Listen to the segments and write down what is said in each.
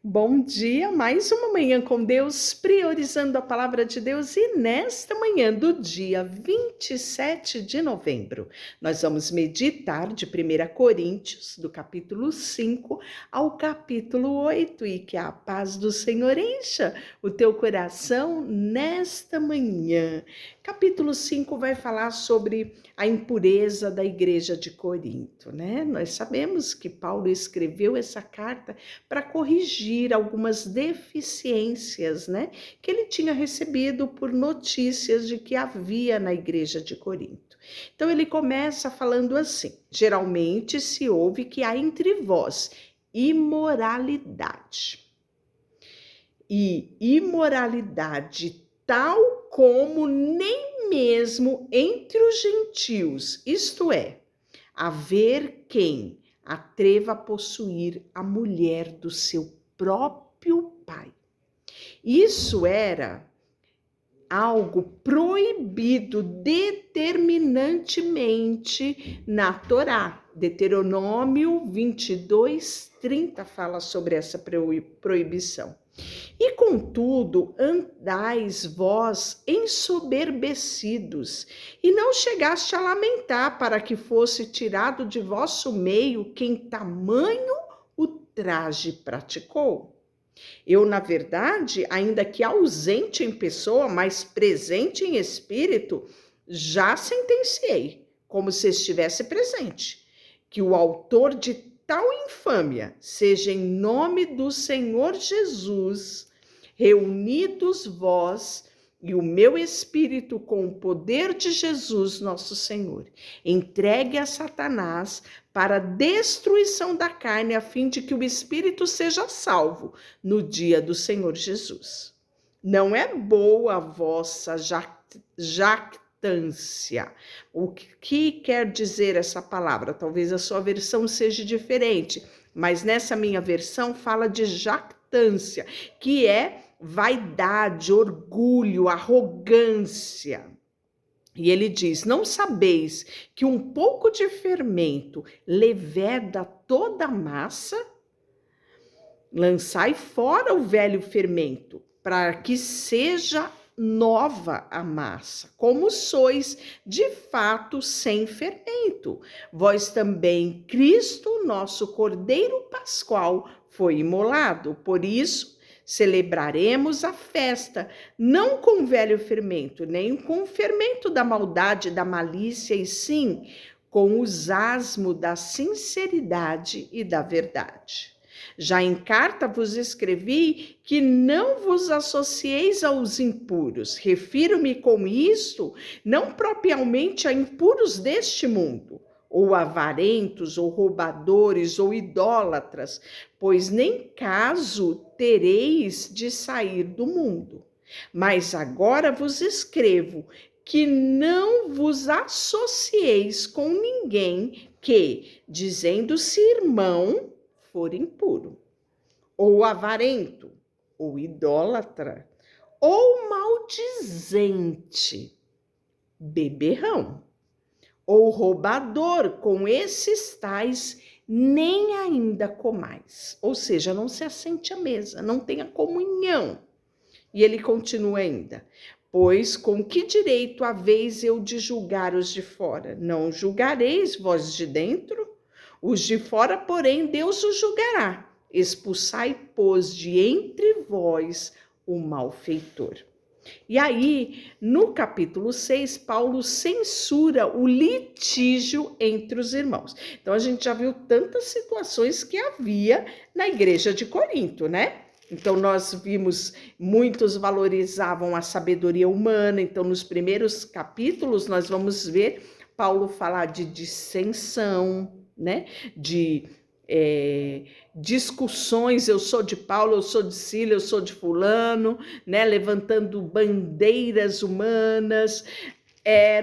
Bom dia, mais uma manhã com Deus, priorizando a palavra de Deus. E nesta manhã do dia 27 de novembro, nós vamos meditar de 1 Coríntios, do capítulo 5 ao capítulo 8, e que a paz do Senhor encha o teu coração nesta manhã. Capítulo 5 vai falar sobre a impureza da igreja de Corinto, né? Nós sabemos que Paulo escreveu essa carta para corrigir algumas deficiências, né, que ele tinha recebido por notícias de que havia na igreja de Corinto. Então ele começa falando assim: geralmente se ouve que há entre vós imoralidade. E imoralidade tal como nem mesmo entre os gentios, isto é, haver quem atreva a possuir a mulher do seu próprio pai. Isso era algo proibido determinantemente na Torá. Deuteronômio 22:30 fala sobre essa proibição. E contudo, andais vós ensoberbecidos, e não chegaste a lamentar para que fosse tirado de vosso meio quem tamanho ultraje praticou. Eu, na verdade, ainda que ausente em pessoa, mas presente em espírito, já sentenciei, como se estivesse presente, que o autor de tal infâmia seja em nome do Senhor Jesus, reunidos vós e o meu espírito com o poder de Jesus, nosso Senhor, entregue a Satanás para a destruição da carne, a fim de que o espírito seja salvo no dia do Senhor Jesus. Não é boa a vossa jactância. O que quer dizer essa palavra? Talvez a sua versão seja diferente, mas nessa minha versão fala de jactância, que é vaidade, orgulho, arrogância. E ele diz: não sabeis que um pouco de fermento leveda toda a massa? Lançai fora o velho fermento, para que seja nova a massa, como sois de fato sem fermento. Vós também, Cristo, nosso Cordeiro Pascual, foi imolado. Por isso, celebraremos a festa, não com velho fermento, nem com o fermento da maldade, da malícia, e sim com os asmos da sinceridade e da verdade. Já em carta vos escrevi que não vos associeis aos impuros. Refiro-me com isto não propriamente a impuros deste mundo, ou avarentos, ou roubadores, ou idólatras, pois nem caso tereis de sair do mundo. Mas agora vos escrevo que não vos associeis com ninguém que, dizendo-se irmão, for impuro, ou avarento, ou idólatra, ou maldizente, beberrão, ou roubador, com esses tais nem ainda comais. Ou seja, não se assente à mesa, não tenha comunhão. E ele continua ainda: pois com que direito haveis eu de julgar os de fora? Não julgareis vós de dentro? Os de fora, porém, Deus os julgará. Expulsai, pois, de entre vós o malfeitor. E aí, no capítulo 6, Paulo censura o litígio entre os irmãos. Então, a gente já viu tantas situações que havia na igreja de Corinto, né? Então, nós vimos, muitos valorizavam a sabedoria humana. Então, nos primeiros capítulos, nós vamos ver Paulo falar de dissensão, né? De discussões, eu sou de Paulo, eu sou de Sílio, eu sou de fulano, né? Levantando bandeiras humanas.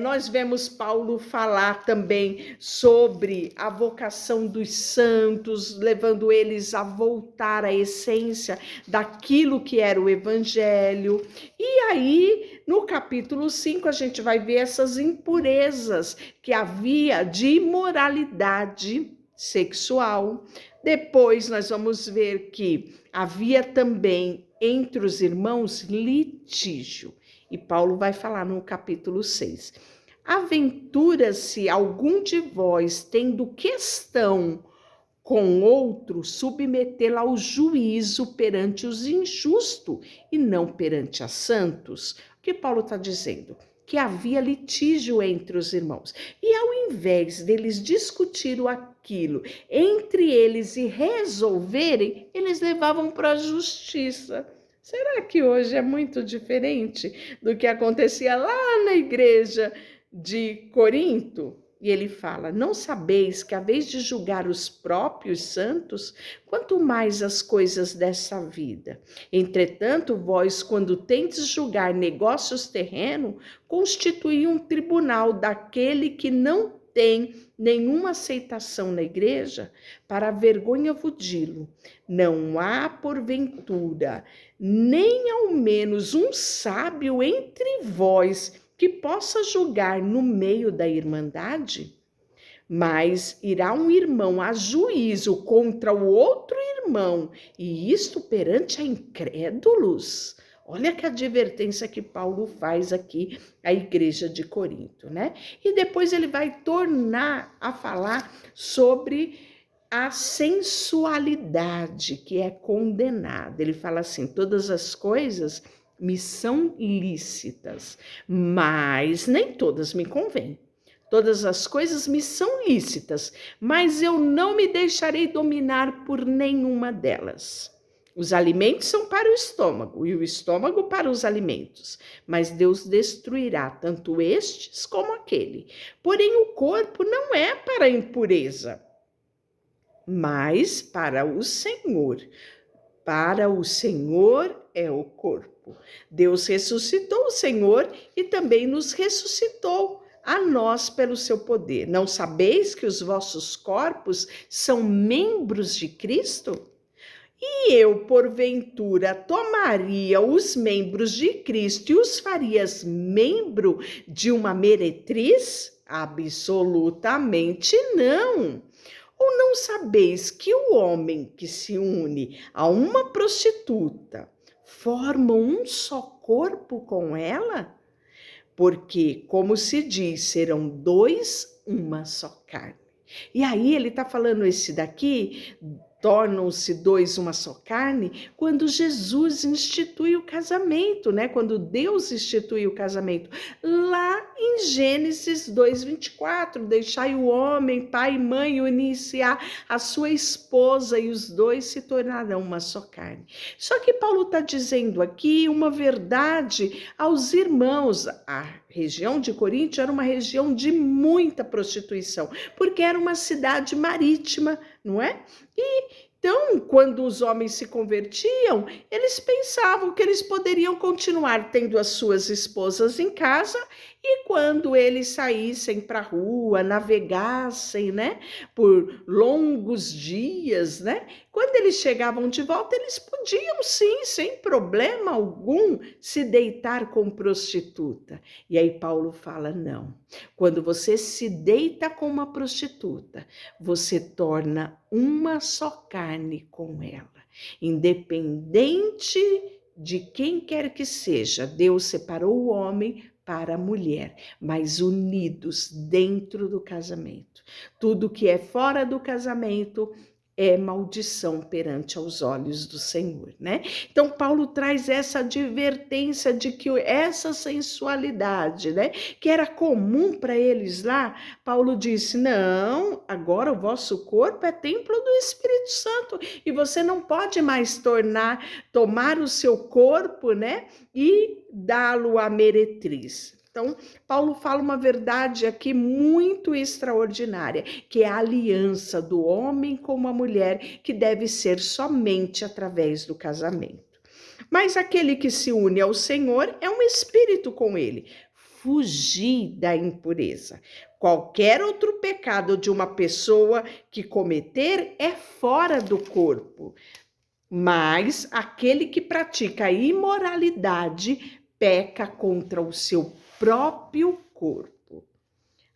Nós vemos Paulo falar também sobre a vocação dos santos, levando eles a voltar à essência daquilo que era o evangelho. E aí, no capítulo 5, a gente vai ver essas impurezas que havia de imoralidade sexual. Depois nós vamos ver que havia também entre os irmãos litígio. E Paulo vai falar no capítulo 6. Aventura-se algum de vós, tendo questão com outro, submetê-la ao juízo perante os injustos e não perante a santos. O que Paulo está dizendo? Que havia litígio entre os irmãos. E ao invés deles discutirem aquilo entre eles e resolverem, eles levavam para a justiça. Será que hoje é muito diferente do que acontecia lá na igreja de Corinto? E ele fala: não sabeis que, a vez de julgar os próprios santos, quanto mais as coisas dessa vida. Entretanto, vós, quando tendes julgar negócios terrenos, constituí um tribunal daquele que não tem nenhuma aceitação na igreja, para a vergonha vos digo, não há porventura, nem ao menos um sábio entre vós, que possa julgar no meio da irmandade? Mas irá um irmão a juízo contra o outro irmão, e isto perante a incrédulos? Olha que advertência que Paulo faz aqui à igreja de Corinto, né? E depois ele vai tornar a falar sobre a sensualidade que é condenada. Ele fala assim: todas as coisas me são lícitas, mas nem todas me convêm. Todas as coisas me são lícitas, mas eu não me deixarei dominar por nenhuma delas. Os alimentos são para o estômago e o estômago para os alimentos, mas Deus destruirá tanto estes como aquele. Porém, o corpo não é para a impureza, mas para o Senhor. Para o Senhor é o corpo. Deus ressuscitou o Senhor e também nos ressuscitou a nós pelo seu poder. Não sabeis que os vossos corpos são membros de Cristo? E eu, porventura, tomaria os membros de Cristo e os farias membro de uma meretriz? Absolutamente não. Ou não sabeis que o homem que se une a uma prostituta forma um só corpo com ela? Porque, como se diz, serão dois uma só carne. E aí ele está falando esse daqui, tornam-se dois uma só carne, quando Jesus institui o casamento, né? Quando Deus institui o casamento. Lá em Gênesis 2:24, deixai o homem, pai e mãe, unir-se-á a sua esposa e os dois se tornarão uma só carne. Só que Paulo está dizendo aqui uma verdade aos irmãos. A região de Corinto era uma região de muita prostituição, porque era uma cidade marítima, não é? Então, quando os homens se convertiam, eles pensavam que eles poderiam continuar tendo as suas esposas em casa, e quando eles saíssem para a rua, navegassem, né, por longos dias, né, quando eles chegavam de volta, eles podiam sim, sem problema algum, se deitar com prostituta. E aí Paulo fala: não, quando você se deita com uma prostituta, você torna uma só carne com ela, independente de quem quer que seja. Deus separou o homem para a mulher, mas unidos dentro do casamento. Tudo que é fora do casamento é maldição perante aos olhos do Senhor, né? Então Paulo traz essa advertência de que essa sensualidade, né, que era comum para eles lá, Paulo disse: não, agora o vosso corpo é templo do Espírito Santo e você não pode mais tomar o seu corpo, né, e dá-lo à meretriz. Então, Paulo fala uma verdade aqui muito extraordinária, que é a aliança do homem com a mulher, que deve ser somente através do casamento. Mas aquele que se une ao Senhor é um espírito com ele. Fugir da impureza. Qualquer outro pecado de uma pessoa que cometer é fora do corpo, mas aquele que pratica a imoralidade peca contra o seu próprio corpo.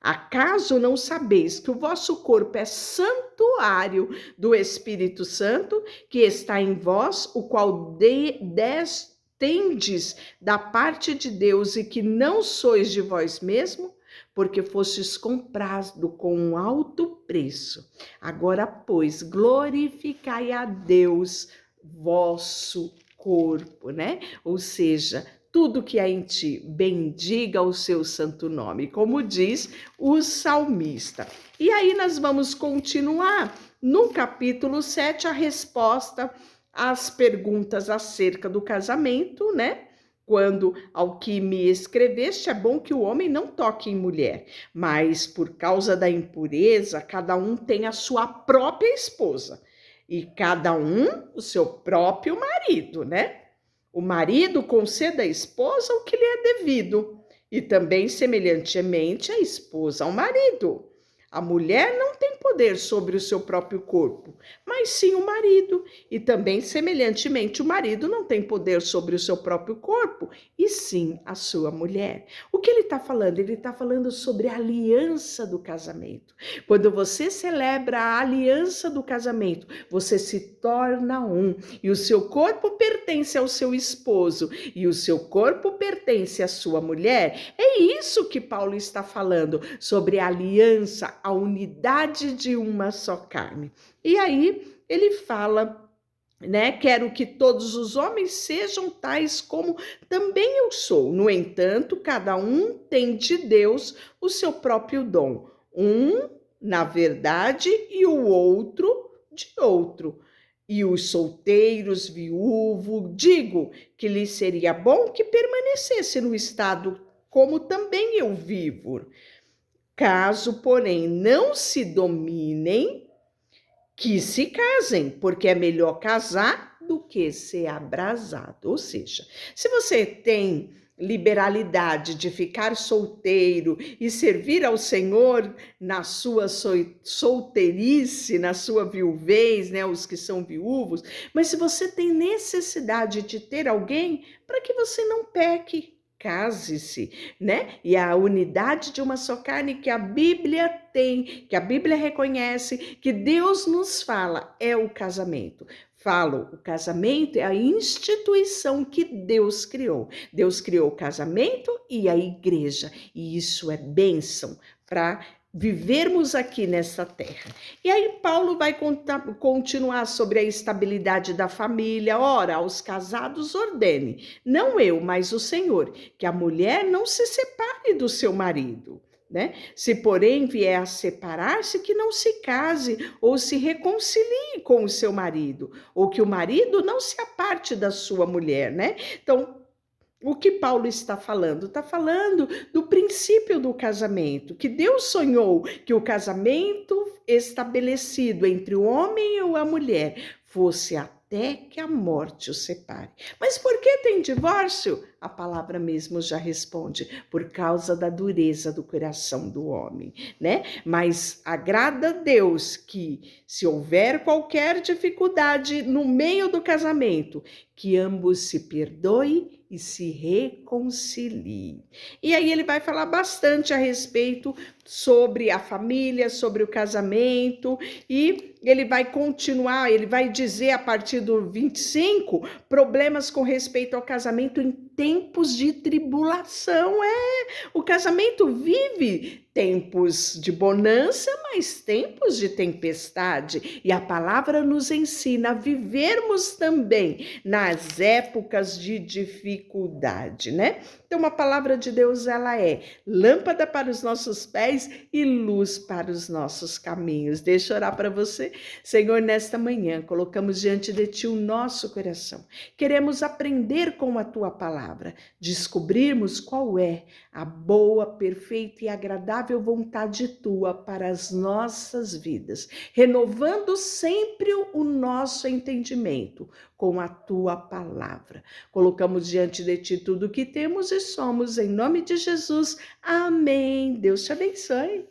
Acaso não sabeis que o vosso corpo é santuário do Espírito Santo, que está em vós, o qual tendes da parte de Deus e que não sois de vós mesmo? Porque fostes comprado com um alto preço. Agora, pois, glorificai a Deus, vosso corpo, né? Ou seja, tudo que há em ti, bendiga o seu santo nome, como diz o salmista. E aí nós vamos continuar no capítulo 7, a resposta às perguntas acerca do casamento, né? Quando ao que me escreveste, é bom que o homem não toque em mulher, mas por causa da impureza, cada um tem a sua própria esposa e cada um o seu próprio marido, né? O marido conceda à esposa o que lhe é devido, e também, semelhantemente, a esposa ao marido. A mulher não tem poder sobre o seu próprio corpo, mas sim o marido. E também, semelhantemente, o marido não tem poder sobre o seu próprio corpo, e sim a sua mulher. O que ele está falando? Ele está falando sobre a aliança do casamento. Quando você celebra a aliança do casamento, você se torna um, e o seu corpo pertence ao seu esposo, e o seu corpo pertence à sua mulher. É isso que Paulo está falando, sobre a aliança, a unidade de uma só carne. E aí ele fala, né? Quero que todos os homens sejam tais como também eu sou. No entanto, cada um tem de Deus o seu próprio dom. Um, na verdade, e o outro de outro. E os solteiros, viúvo, digo que lhe seria bom que permanecesse no estado como também eu vivo. Caso, porém, não se dominem, que se casem, porque é melhor casar do que ser abrasado. Ou seja, se você tem liberalidade de ficar solteiro e servir ao Senhor na sua solteirice, na sua viuvez, né, os que são viúvos, mas se você tem necessidade de ter alguém, para que você não peque, case-se, né? E a unidade de uma só carne que a Bíblia tem, que a Bíblia reconhece, que Deus nos fala, é o casamento. Falo, o casamento é a instituição que Deus criou. Deus criou o casamento e a igreja, e isso é bênção para vivermos aqui nessa terra. E aí Paulo vai continuar sobre a estabilidade da família. Ora, aos casados ordene, não eu, mas o Senhor, que a mulher não se separe do seu marido, né? Se porém vier a separar-se, que não se case ou se reconcilie com o seu marido, ou que o marido não se aparte da sua mulher, né? Então, o que Paulo está falando? Está falando do princípio do casamento, que Deus sonhou que o casamento estabelecido entre o homem e a mulher fosse até que a morte os separe. Mas por que tem divórcio? A palavra mesmo já responde, por causa da dureza do coração do homem, né? Mas agrada a Deus que, se houver qualquer dificuldade no meio do casamento, que ambos se perdoem e se reconciliem. E aí ele vai falar bastante a respeito sobre a família, sobre o casamento, e ele vai continuar, ele vai dizer a partir do 25, problemas com respeito ao casamento em tempos de tribulação. O casamento vive tempos de bonança, mas tempos de tempestade. E a palavra nos ensina a vivermos também nas épocas de dificuldade, né? Então, a palavra de Deus, ela é lâmpada para os nossos pés e luz para os nossos caminhos. Deixa eu orar para você. Senhor, nesta manhã, colocamos diante de Ti o nosso coração. Queremos aprender com a Tua palavra, descobrirmos qual é a boa, perfeita e agradável vontade Tua para as nossas vidas, renovando sempre o nosso entendimento com a Tua palavra. Colocamos diante de Ti tudo o que temos e somos, em nome de Jesus. Amém. Deus te abençoe.